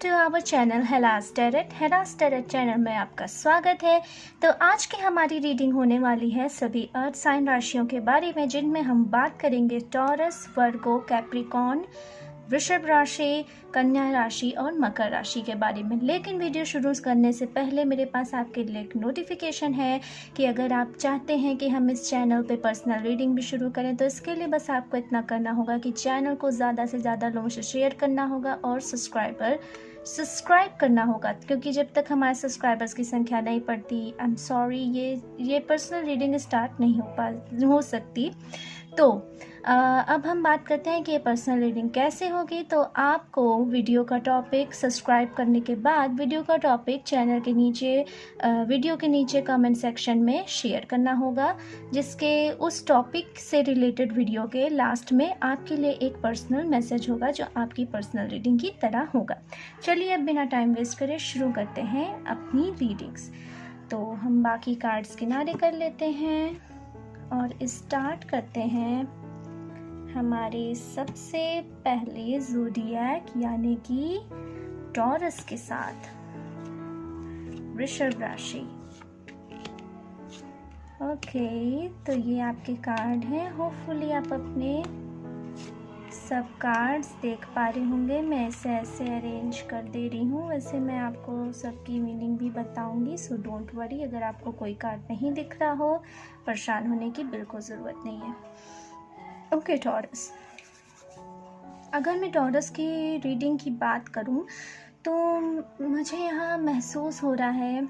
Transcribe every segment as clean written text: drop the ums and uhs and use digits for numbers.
To our channel हेलास tarot channel में आपका स्वागत है। तो आज की हमारी रीडिंग होने वाली है सभी अर्थ साइन राशियों के बारे में, जिनमें हम बात करेंगे टॉरस, वर्गो, कैप्रिकॉर्न, वृषभ राशि, कन्या राशि और मकर राशि के बारे में। लेकिन वीडियो शुरू करने से पहले मेरे पास आपके लिए एक नोटिफिकेशन है कि अगर आप चाहते हैं कि हम इस चैनल पे पर्सनल रीडिंग भी शुरू करें तो इसके लिए बस आपको इतना करना होगा कि चैनल को ज़्यादा से ज़्यादा लोगों से शेयर करना होगा और सब्सक्राइब करना होगा, क्योंकि जब तक हमारे सब्सक्राइबर्स की संख्या नहीं बढ़ती, आई एम सॉरी, ये पर्सनल रीडिंग स्टार्ट नहीं हो सकती। तो अब हम बात करते हैं कि ये पर्सनल रीडिंग कैसे होगी। तो आपको वीडियो का टॉपिक सब्सक्राइब करने के बाद वीडियो का टॉपिक चैनल के नीचे वीडियो के नीचे कमेंट सेक्शन में शेयर करना होगा, जिसके उस टॉपिक से रिलेटेड वीडियो के लास्ट में आपके लिए एक पर्सनल मैसेज होगा जो आपकी पर्सनल रीडिंग की तरह होगा। चलिए अब बिना टाइम वेस्ट करे शुरू करते हैं अपनी रीडिंग्स। तो हम बाकी कार्ड्स किनारे कर लेते हैं और स्टार्ट करते हैं हमारे सबसे पहले ज़ोडिएक यानी कि टॉरस के साथ। वृषभ राशि। ओके, तो ये आपके कार्ड हैं। होपफुली आप अपने सब कार्ड्स देख पा रहे होंगे। मैं ऐसे अरेंज कर दे रही हूँ। वैसे मैं आपको सबकी मीनिंग भी बताऊंगी, सो डोंट वरी। अगर आपको कोई कार्ड नहीं दिख रहा हो, परेशान होने की बिल्कुल ज़रूरत नहीं है। ओके टॉरस, अगर मैं टॉरस की रीडिंग की बात करूँ तो मुझे यहाँ महसूस हो रहा है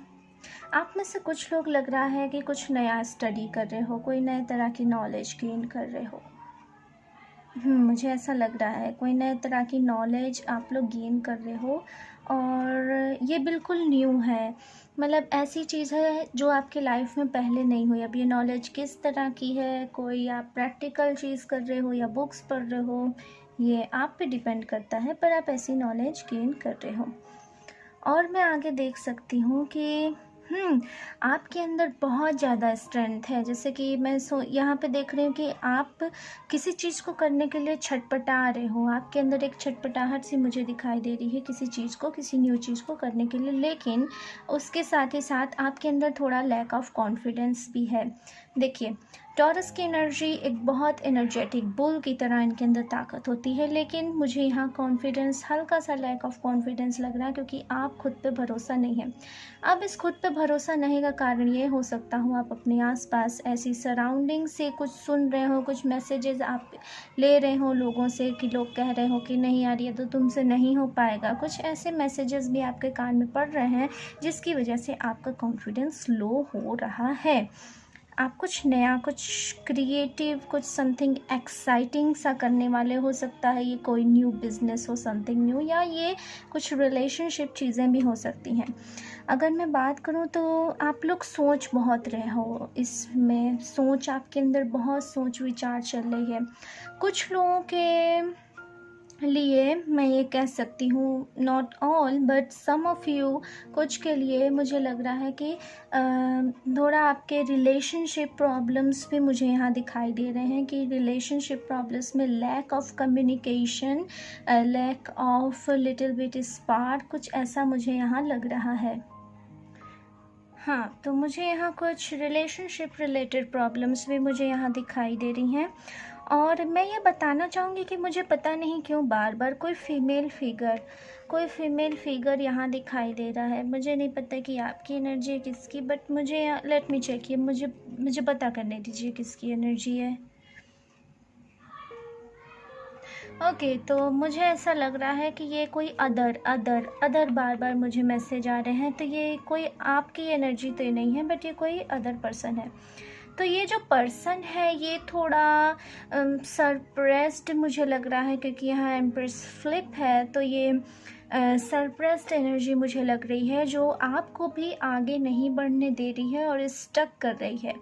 आप में से कुछ लोग लग रहा है कि कुछ नया स्टडी कर रहे हो, कोई नए तरह की नॉलेज गेन कर रहे हो। मुझे ऐसा लग रहा है कोई नए तरह की नॉलेज आप लोग गेन कर रहे हो और ये बिल्कुल न्यू है। मतलब ऐसी चीज़ है जो आपके लाइफ में पहले नहीं हुई। अब ये नॉलेज किस तरह की है, कोई आप प्रैक्टिकल चीज़ कर रहे हो या बुक्स पढ़ रहे हो, ये आप पे डिपेंड करता है, पर आप ऐसी नॉलेज गेन कर रहे हो। और मैं आगे देख सकती हूँ कि आपके अंदर बहुत ज़्यादा स्ट्रेंथ है। जैसे कि मैं यहाँ पे देख रही हूँ कि आप किसी चीज़ को करने के लिए छटपटा रहे हो। आपके अंदर एक छटपटाहट सी मुझे दिखाई दे रही है किसी चीज़ को, किसी न्यू चीज़ को करने के लिए, लेकिन उसके साथ ही साथ आपके अंदर थोड़ा लैक ऑफ कॉन्फिडेंस भी है। देखिए, टॉरस की एनर्जी एक बहुत एनर्जेटिक बुल की तरह इनके अंदर ताकत होती है, लेकिन मुझे यहाँ कॉन्फिडेंस, हल्का सा लैक ऑफ कॉन्फिडेंस लग रहा है, क्योंकि आप खुद पे भरोसा नहीं है। अब इस खुद पे भरोसा नहीं का कारण ये हो सकता हो आप अपने आसपास ऐसी सराउंडिंग से कुछ सुन रहे हो, कुछ मैसेजेस आप ले रहे हो लोगों से कि लोग कह रहे हो कि नहीं यार ये तो तुमसे नहीं हो पाएगा। कुछ ऐसे मैसेजेस भी आपके कान में पड़ रहे हैं जिसकी वजह से आपका कॉन्फिडेंस लो हो रहा है। आप कुछ नया, कुछ क्रिएटिव, कुछ समथिंग एक्साइटिंग सा करने वाले हो सकता है। ये कोई न्यू बिजनेस हो, समथिंग न्यू, या ये कुछ रिलेशनशिप चीज़ें भी हो सकती हैं। अगर मैं बात करूँ तो आप लोग सोच बहुत रहे हो, इसमें सोच आपके अंदर बहुत सोच विचार चल रही है। कुछ लोगों के लिए मैं ये कह सकती हूँ, not all but some of you, कुछ के लिए मुझे लग रहा है कि थोड़ा आपके रिलेशनशिप प्रॉब्लम्स भी मुझे यहाँ दिखाई दे रहे हैं कि रिलेशनशिप प्रॉब्लम्स में lack of communication, lack of little bit spark, कुछ ऐसा मुझे यहाँ लग रहा है। हाँ, तो मुझे यहाँ कुछ रिलेशनशिप रिलेटेड प्रॉब्लम्स भी मुझे यहाँ दिखाई दे रही हैं। और मैं ये बताना चाहूँगी कि मुझे पता नहीं क्यों बार बार कोई फीमेल फिगर यहाँ दिखाई दे रहा है। मुझे नहीं पता कि आपकी एनर्जी है किसकी, बट मुझे लेट मी चेक, ये मुझे पता करने दीजिए किसकी एनर्जी है। ओके, तो मुझे ऐसा लग रहा है कि ये कोई अदर बार बार मुझे मैसेज आ रहे हैं। तो ये कोई आपकी एनर्जी तो नहीं है, बट ये कोई अदर पर्सन है। तो ये जो पर्सन है ये थोड़ा सरप्रेस्ड मुझे लग रहा है, क्योंकि यहाँ एम्प्रेस फ्लिप है। तो ये सरप्रेस्ड एनर्जी मुझे लग रही है जो आपको भी आगे नहीं बढ़ने दे रही है और स्टक कर रही है।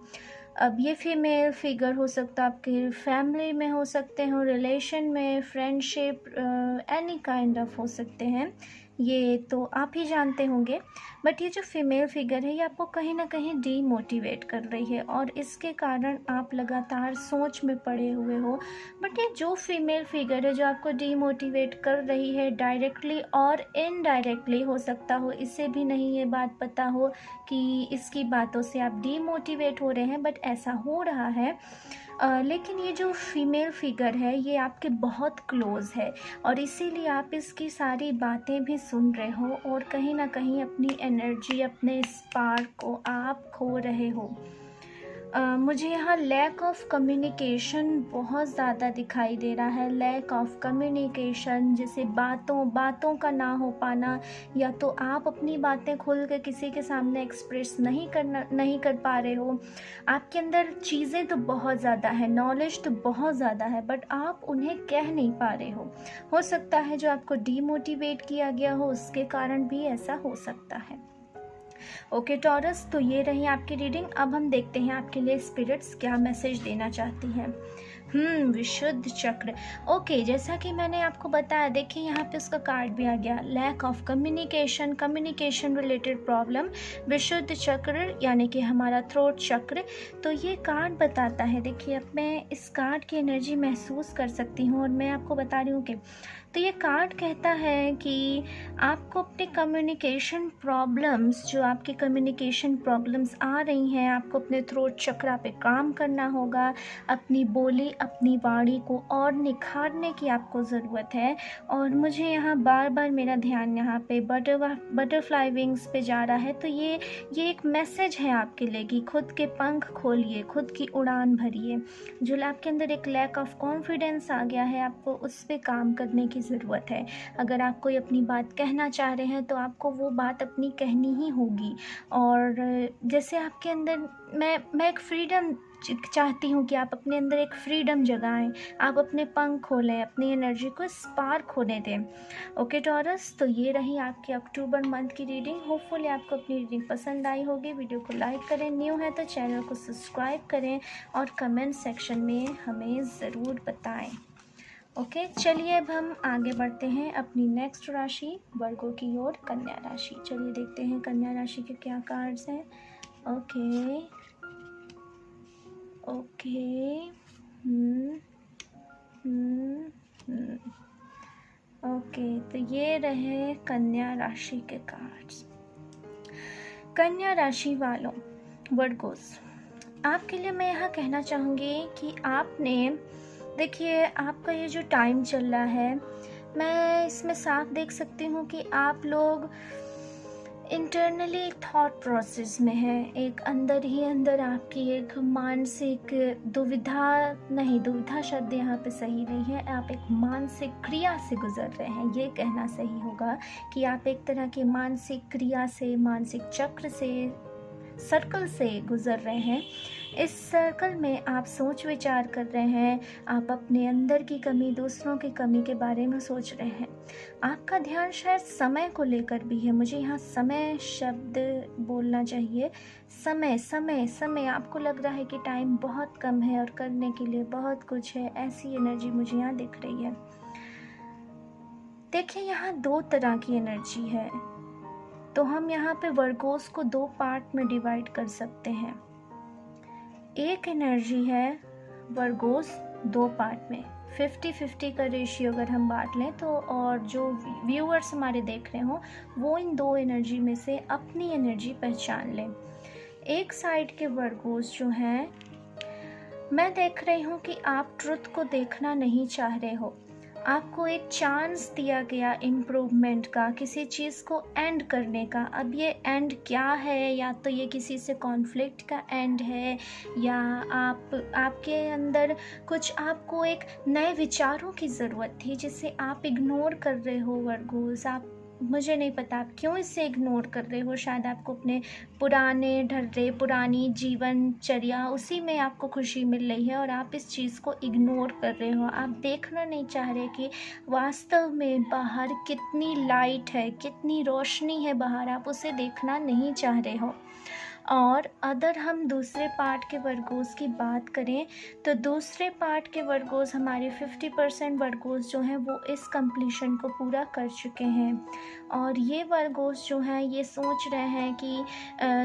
अब ये फीमेल फिगर हो सकता है आपके फैमिली में, हो सकते हो रिलेशन में, फ्रेंडशिप, एनी काइंड ऑफ हो सकते हैं, ये तो आप ही जानते होंगे। बट ये जो फीमेल फिगर है ये आपको कहीं ना कहीं डीमोटिवेट कर रही है और इसके कारण आप लगातार सोच में पड़े हुए हो। बट ये जो फीमेल फिगर है जो आपको डीमोटिवेट कर रही है, डायरेक्टली और इनडायरेक्टली हो सकता हो इसे भी नहीं ये बात पता हो कि इसकी बातों से आप डीमोटिवेट हो रहे हैं, बट ऐसा हो रहा है। लेकिन ये जो फीमेल फिगर है ये आपके बहुत क्लोज़ है और इसीलिए आप इसकी सारी बातें भी सुन रहे हो और कहीं ना कहीं अपनी एनर्जी, अपने स्पार्क को आप खो रहे हो। मुझे यहाँ लैक ऑफ कम्युनिकेशन बहुत ज़्यादा दिखाई दे रहा है। लैक ऑफ कम्युनिकेशन, जैसे बातों का ना हो पाना, या तो आप अपनी बातें खुल के किसी के सामने एक्सप्रेस नहीं कर पा रहे हो। आपके अंदर चीज़ें तो बहुत ज़्यादा है, नॉलेज तो बहुत ज़्यादा है, बट आप उन्हें कह नहीं पा रहे हो सकता है जो आपको डीमोटिवेट किया गया हो उसके कारण भी ऐसा हो सकता है। ओके टॉरस, तो ये रही आपकी रीडिंग। अब हम देखते हैं आपके लिए स्पिरिट्स क्या मैसेज देना चाहती हैं। विशुद्ध चक्र। ओके, जैसा कि मैंने आपको बताया, देखिए यहाँ पे उसका कार्ड भी आ गया, lack of communication related problem, विशुद्ध चक्र यानी कि हमारा थ्रोट चक्र। तो ये कार्ड बताता है, देखिए अब मैं इस कार्ड की एनर्जी महसूस कर सकती हूँ और मैं आपको बता रही हूँ कि तो ये कार्ड कहता है कि आपको अपने कम्युनिकेशन प्रॉब्लम्स, जो आपकी कम्युनिकेशन प्रॉब्लम्स आ रही हैं, आपको अपने थ्रोट चक्रा पे काम करना होगा। अपनी बोली, अपनी वाणी को और निखारने की आपको ज़रूरत है। और मुझे यहाँ बार बार मेरा ध्यान यहाँ पे बटरफ्लाई विंग्स पे जा रहा है। तो ये एक मैसेज है आपके लिए कि खुद के पंख खोलिए, खुद की उड़ान भरिए। जो आपके अंदर एक लैक ऑफ कॉन्फिडेंस आ गया है, आपको उस पर काम करने की ज़रूरत है। अगर आप कोई अपनी बात कहना चाह रहे हैं तो आपको वो बात अपनी कहनी ही होगी। और जैसे आपके अंदर मैं एक फ्रीडम चाहती हूँ कि आप अपने अंदर एक फ्रीडम जगाएं, आप अपने पंख खोलें, अपनी एनर्जी को स्पार्क होने दें। ओके टॉरस, तो ये रही आपकी अक्टूबर मंथ की रीडिंग। होपफुली आपको अपनी रीडिंग पसंद आई होगी। वीडियो को लाइक करें, न्यू है तो चैनल को सब्सक्राइब करें और कमेंट सेक्शन में हमें ज़रूर बताएं। ओके, चलिए अब हम आगे बढ़ते हैं अपनी नेक्स्ट राशि वर्गो की ओर, कन्या राशि। चलिए देखते हैं कन्या राशि के क्या कार्ड्स हैं। ओके ओके, तो ये रहे कन्या राशि के कार्ड्स। कन्या राशि वालों, वर्गोस, आपके लिए मैं यहाँ कहना चाहूँगी कि आपने, देखिए आपका ये जो टाइम चल रहा है, मैं इसमें साफ देख सकती हूँ कि आप लोग इंटरनली थॉट प्रोसेस में हैं। एक अंदर ही अंदर आपकी एक मानसिक दुविधा शब्द यहाँ पे सही नहीं है, आप एक मानसिक क्रिया से गुजर रहे हैं, ये कहना सही होगा कि आप एक तरह की मानसिक क्रिया से, मानसिक चक्र से, सर्कल से गुजर रहे हैं। इस सर्कल में आप सोच विचार कर रहे हैं, आप अपने अंदर की कमी, दूसरों की कमी के बारे में सोच रहे हैं। आपका ध्यान शायद समय को लेकर भी है। मुझे यहाँ समय शब्द बोलना चाहिए। समय समय समय, आपको लग रहा है कि टाइम बहुत कम है और करने के लिए बहुत कुछ है, ऐसी एनर्जी मुझे यहाँ दिख रही है। देखिए यहाँ दो तरह की एनर्जी है, तो हम यहाँ पे वर्गोस को दो पार्ट में डिवाइड कर सकते हैं। एक एनर्जी है वर्गोस दो पार्ट में, 50-50 का रेशियो अगर हम बांट लें तो, और जो व्यूअर्स हमारे देख रहे हो वो इन दो एनर्जी में से अपनी एनर्जी पहचान लें। एक साइड के वर्गोस जो हैं, मैं देख रही हूँ कि आप ट्रुथ को देखना नहीं चाह रहे हो। आपको एक चांस दिया गया इम्प्रूवमेंट का, किसी चीज़ को एंड करने का। अब ये एंड क्या है, या तो ये किसी से कॉन्फ्लिक्ट का एंड है, या आपके अंदर कुछ, आपको एक नए विचारों की ज़रूरत थी जिसे आप इग्नोर कर रहे हो वर्गोस। आप, मुझे नहीं पता आप क्यों इसे इग्नोर कर रहे हो। शायद आपको अपने पुरानी जीवनचर्या, उसी में आपको खुशी मिल रही है और आप इस चीज़ को इग्नोर कर रहे हो। आप देखना नहीं चाह रहे कि वास्तव में बाहर कितनी लाइट है, कितनी रोशनी है बाहर, आप उसे देखना नहीं चाह रहे हो। और अगर हम दूसरे पार्ट के वर्गोस की बात करें तो दूसरे पार्ट के वर्गोस हमारे 50% वर्गोस जो हैं वो इस कंप्लीशन को पूरा कर चुके हैं। और ये वर्गोस जो हैं ये सोच रहे हैं कि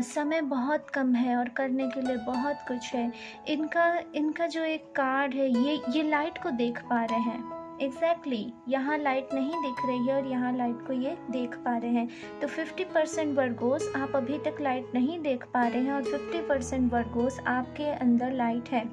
समय बहुत कम है और करने के लिए बहुत कुछ है। इनका जो एक कार्ड है ये लाइट को देख पा रहे हैं। एग्जैक्टली यहाँ लाइट नहीं दिख रही है और यहाँ लाइट को ये देख पा रहे हैं। तो 50% वर्गोस आप अभी तक लाइट नहीं देख पा रहे हैं और 50% वर्गोस आपके अंदर लाइट है।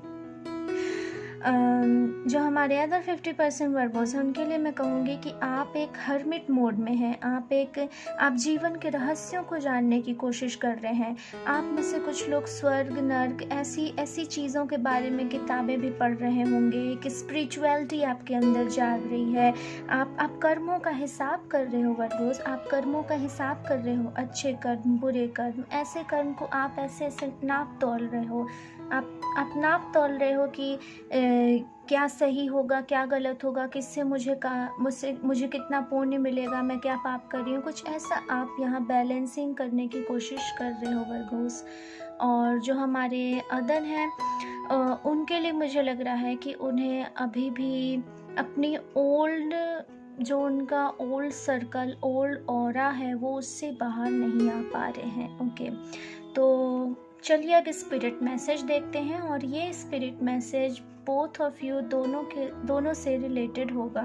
जो हमारे अदर 50% वर्गोस हैं उनके लिए मैं कहूँगी कि आप एक हर्मिट मोड में हैं। आप जीवन के रहस्यों को जानने की कोशिश कर रहे हैं। आप में से कुछ लोग स्वर्ग नर्क ऐसी चीज़ों के बारे में किताबें भी पढ़ रहे होंगे। एक स्पिरिचुअलिटी आपके अंदर जाग रही है। आप कर्मों का हिसाब कर रहे हो वर्गोस, आप कर्मों का हिसाब कर रहे हो, अच्छे कर्म बुरे कर्म, ऐसे कर्म को आप ऐसे नाप तोल रहे हो। आप नाप तोल रहे हो कि क्या सही होगा क्या गलत होगा, किससे मुझे कितना पुण्य मिलेगा, मैं क्या पाप कर रही हूँ, कुछ ऐसा आप यहाँ बैलेंसिंग करने की कोशिश कर रहे हो वर्गोस। और जो हमारे अदर हैं उनके लिए मुझे लग रहा है कि उन्हें अभी भी अपनी जो उनका ओल्ड सर्कल ओल्ड ऑरा है वो उससे बाहर नहीं आ पा रहे हैं। ओके, तो चलिए अब स्पिरिट मैसेज देखते हैं और ये spirit message both of you दोनों से रिलेटेड होगा।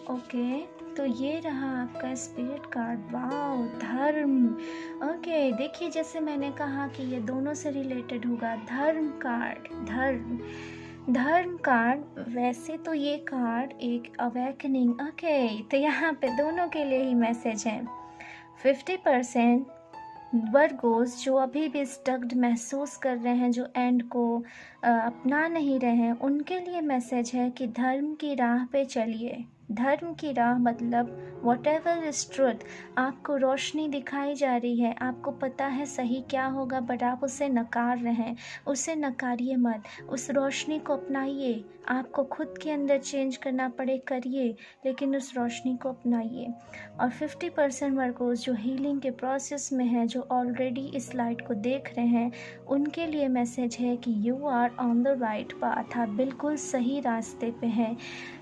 ओके, तो ये रहा आपका स्पिरिट कार्ड। वाओ, धर्म। ओके, देखिए जैसे मैंने कहा कि ये दोनों से रिलेटेड होगा। धर्म कार्ड, धर्म कार्ड। वैसे तो ये कार्ड एक अवेकनिंग। ओके, तो यहाँ पे दोनों के लिए ही मैसेज है। 50% वर्गोस जो अभी भी स्टक्ड महसूस कर रहे हैं, जो एंड को अपना नहीं रहे हैं, उनके लिए मैसेज है कि धर्म की राह पे चलिए। धर्म की राह मतलब whatever is truth, आपको रोशनी दिखाई जा रही है, आपको पता है सही क्या होगा, बट आप उसे नकार रहे हैं। उसे नकारिए मत, उस रोशनी को अपनाइए। आपको खुद के अंदर चेंज करना पड़े करिए, लेकिन उस रोशनी को अपनाइए। और 50% वर्गोस जो हीलिंग के प्रोसेस में हैं, जो ऑलरेडी इस लाइट को देख रहे हैं, उनके लिए मैसेज है कि you are on the right path. आप बिल्कुल सही रास्ते पे हैं।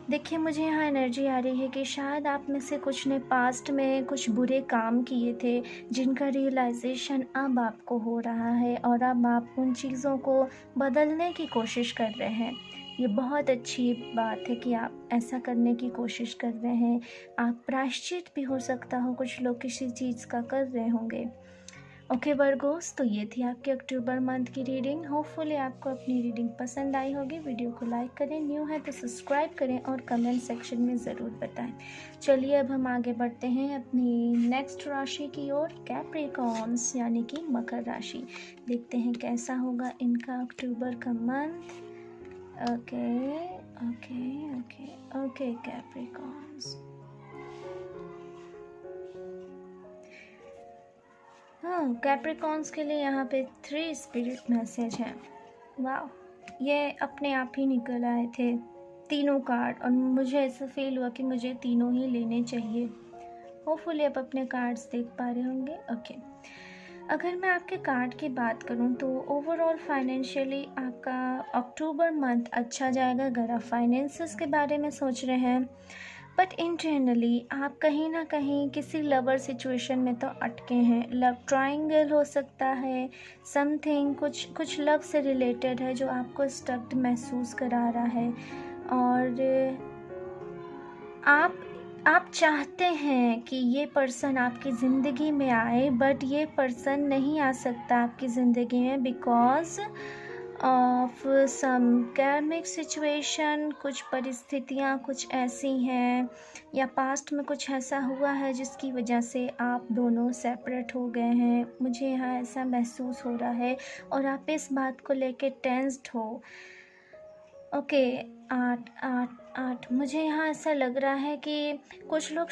देखिए मुझे यहाँ एनर्जी आ रही है कि शायद आप में से कुछ ने पास्ट में कुछ बुरे काम किए थे, जिनका रियलाइजेशन अब आपको हो रहा है और अब आप उन चीज़ों को बदलने की कोशिश कर रहे हैं। ये बहुत अच्छी बात है कि आप ऐसा करने की कोशिश कर रहे हैं। आप प्रायश्चित भी हो सकता हो, कुछ लोग किसी चीज़ का कर रहे होंगे। ओके वर्गोस, तो ये थी आपके अक्टूबर मंथ की रीडिंग। होपफुली आपको अपनी रीडिंग पसंद आई होगी। वीडियो को लाइक करें, न्यू है तो सब्सक्राइब करें और कमेंट सेक्शन में ज़रूर बताएं। चलिए अब हम आगे बढ़ते हैं अपनी नेक्स्ट राशि की ओर, कैप्रिकॉर्न्स यानी कि मकर राशि। देखते हैं कैसा होगा इनका अक्टूबर का month. Okay okay okay okay Capricorns. हाँ, कैप्रिकॉर्न्स के लिए यहाँ पे 3 स्पिरिट मैसेज हैं। वाह, ये अपने आप ही निकल आए थे तीनों कार्ड और मुझे ऐसा फील हुआ कि मुझे तीनों ही लेने चाहिए। होपफुली आप अपने कार्ड्स देख पा रहे होंगे। ओके, अगर मैं आपके कार्ड की बात करूं तो ओवरऑल फाइनेंशियली आपका अक्टूबर मंथ अच्छा जाएगा अगर आप फाइनेंसेस के बारे में सोच रहे हैं। बट इंटरनली आप कहीं ना कहीं किसी लवर सिचुएशन में तो अटके हैं। लव ट्रायंगल हो सकता है, समथिंग कुछ लव से रिलेटेड है जो आपको स्टक्ड महसूस करा रहा है। और आप चाहते हैं कि ये पर्सन आपकी ज़िंदगी में आए, बट ये पर्सन नहीं आ सकता आपकी ज़िंदगी में बिकॉज ऑफ सम कार्मिक सिचुएशन। कुछ परिस्थितियाँ कुछ ऐसी हैं या पास्ट में कुछ ऐसा हुआ है जिसकी वजह से आप दोनों सेपरेट हो गए हैं। मुझे यहाँ ऐसा महसूस हो रहा है और आप इस बात को लेके टेंस्ड हो। ओके, 8 मुझे यहाँ ऐसा लग रहा है कि कुछ लोग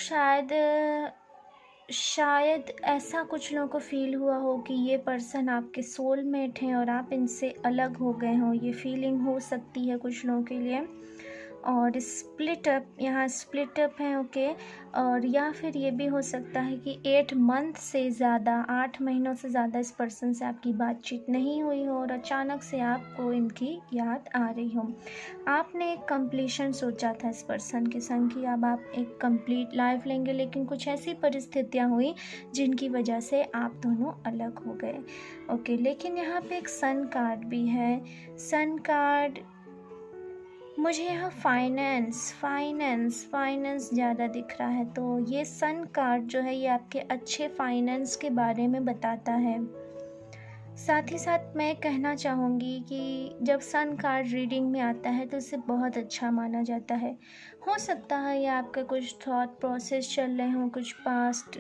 शायद ऐसा कुछ लोगों को फील हुआ हो कि ये पर्सन आपके सोलमेट हैं और आप इनसे अलग हो गए हो। ये फीलिंग हो सकती है कुछ लोगों के लिए। और स्प्लिट अप, यहाँ स्प्लिट अप है, ओके। और या फिर ये भी हो सकता है कि 8 मंथ से ज़्यादा, 8 महीनों से ज़्यादा इस पर्सन से आपकी बातचीत नहीं हुई हो और अचानक से आपको इनकी याद आ रही हो। आपने एक कंप्लीशन सोचा था इस पर्सन के संग कि अब आप एक कंप्लीट लाइफ लेंगे, लेकिन कुछ ऐसी परिस्थितियाँ हुई जिनकी वजह से आप दोनों अलग हो गए, ओके। लेकिन यहाँ पे एक सन कार्ड भी है। सन कार्ड मुझे यहाँ फाइनेंस ज़्यादा दिख रहा है, तो ये सन कार्ड जो है ये आपके अच्छे फाइनेंस के बारे में बताता है। साथ ही साथ मैं कहना चाहूँगी कि जब सन कार्ड रीडिंग में आता है तो इसे बहुत अच्छा माना जाता है। हो सकता है ये आपका कुछ थॉट प्रोसेस चल रहे हों, कुछ पास्ट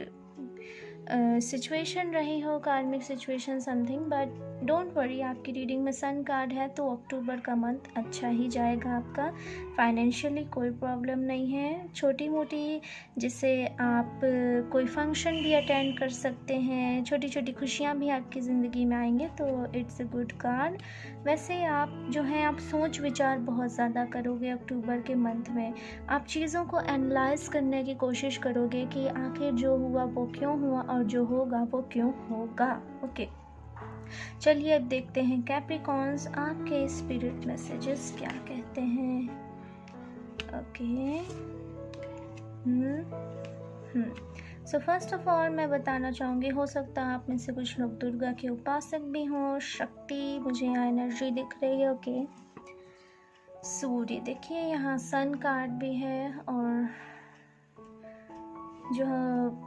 सिचुएशन रही हो, कार्मिक situation something, but don't worry, आपकी रीडिंग में सन कार्ड है तो अक्टूबर का मंथ अच्छा ही जाएगा आपका। फाइनेंशियली कोई प्रॉब्लम नहीं है, छोटी मोटी, जिससे आप कोई फंक्शन भी अटेंड कर सकते हैं, छोटी छोटी खुशियाँ भी आपकी ज़िंदगी में आएंगे, तो इट्स अ गुड कार्ड। वैसे आप जो है आप सोच विचार बहुत ज़्यादा करोगे अक्टूबर के मंथ में। आप चीज़ों को एनालाइज करने की कोशिश करोगे कि आखिर जो हुआ वो क्यों हुआ और जो होगा वो क्यों होगा, ओके। चलिए अब देखते हैं कैप्रिकॉर्न्स आपके स्पिरिट मैसेजेस क्या कहते हैं, okay. So first of all मैं बताना चाहूँगी, हो सकता है आप में से कुछ लोग दुर्गा के उपासक भी हों। शक्ति, मुझे यहाँ एनर्जी दिख रही है, ओके। सूर्य, देखिए यहाँ सन कार्ड भी है, और जो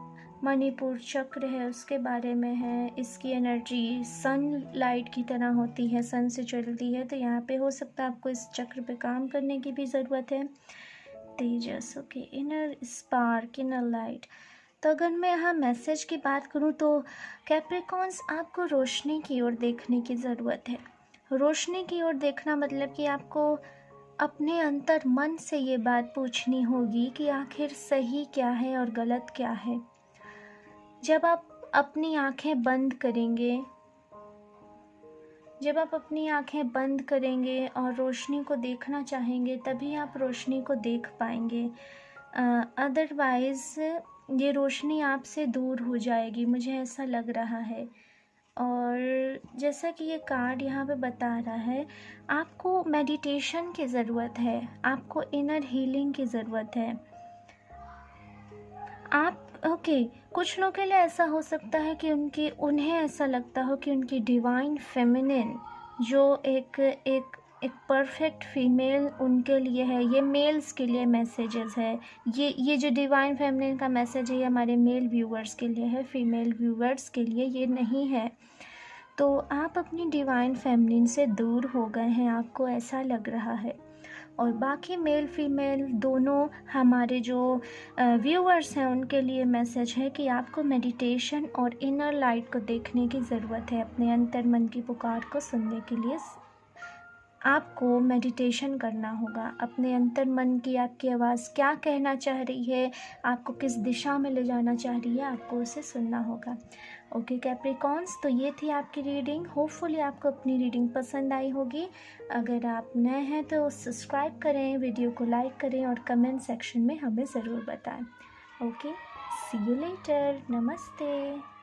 मणिपुर चक्र है उसके बारे में है। इसकी एनर्जी सन लाइट की तरह होती है, सन से चलती है, तो यहाँ पे हो सकता है आपको इस चक्र पे काम करने की भी ज़रूरत है। Tejas, okay. Inner spark, inner light. तो अगर मैं यहाँ मैसेज की बात करूँ तो कैप्रिकॉर्न्स, आपको रोशनी की ओर देखने की ज़रूरत है। रोशनी की ओर देखना मतलब कि आपको अपने अंतर मन से ये बात पूछनी होगी कि आखिर सही क्या है और गलत क्या है। जब आप अपनी आंखें बंद करेंगे और रोशनी को देखना चाहेंगे, तभी आप रोशनी को देख पाएंगे। अदरवाइज़ ये रोशनी आपसे दूर हो जाएगी, मुझे ऐसा लग रहा है। और जैसा कि ये कार्ड यहाँ पे बता रहा है, आपको मेडिटेशन की ज़रूरत है, आपको इनर हीलिंग की ज़रूरत है। आप ओके, कुछ लोगों के लिए ऐसा हो सकता है कि उन्हें ऐसा लगता हो कि उनकी डिवाइन फेमिनिन जो एक परफेक्ट फीमेल उनके लिए है। ये मेल्स के लिए मैसेजेस है, ये जो डिवाइन फेमिनिन का मैसेज है ये हमारे मेल व्यूअर्स के लिए है, फीमेल व्यूअर्स के लिए ये नहीं है। तो आप अपनी डिवाइन फेमिनिन से दूर हो गए हैं, आपको ऐसा लग रहा है। और बाकी मेल फीमेल दोनों हमारे जो व्यूअर्स हैं उनके लिए मैसेज है कि आपको मेडिटेशन और इनर लाइट को देखने की ज़रूरत है। अपने अंतर मन की पुकार को सुनने के लिए आपको मेडिटेशन करना होगा। अपने अंतर मन की आपकी आवाज़ क्या कहना चाह रही है, आपको किस दिशा में ले जाना चाह रही है, आपको उसे सुनना होगा, ओके कैप्रिकॉर्न्स। तो ये थी आपकी रीडिंग। होपफुली आपको अपनी रीडिंग पसंद आई होगी। अगर आप नए हैं तो सब्सक्राइब करें, वीडियो को लाइक करें और कमेंट सेक्शन में हमें ज़रूर बताएं, ओके। सी यू लेटर, नमस्ते।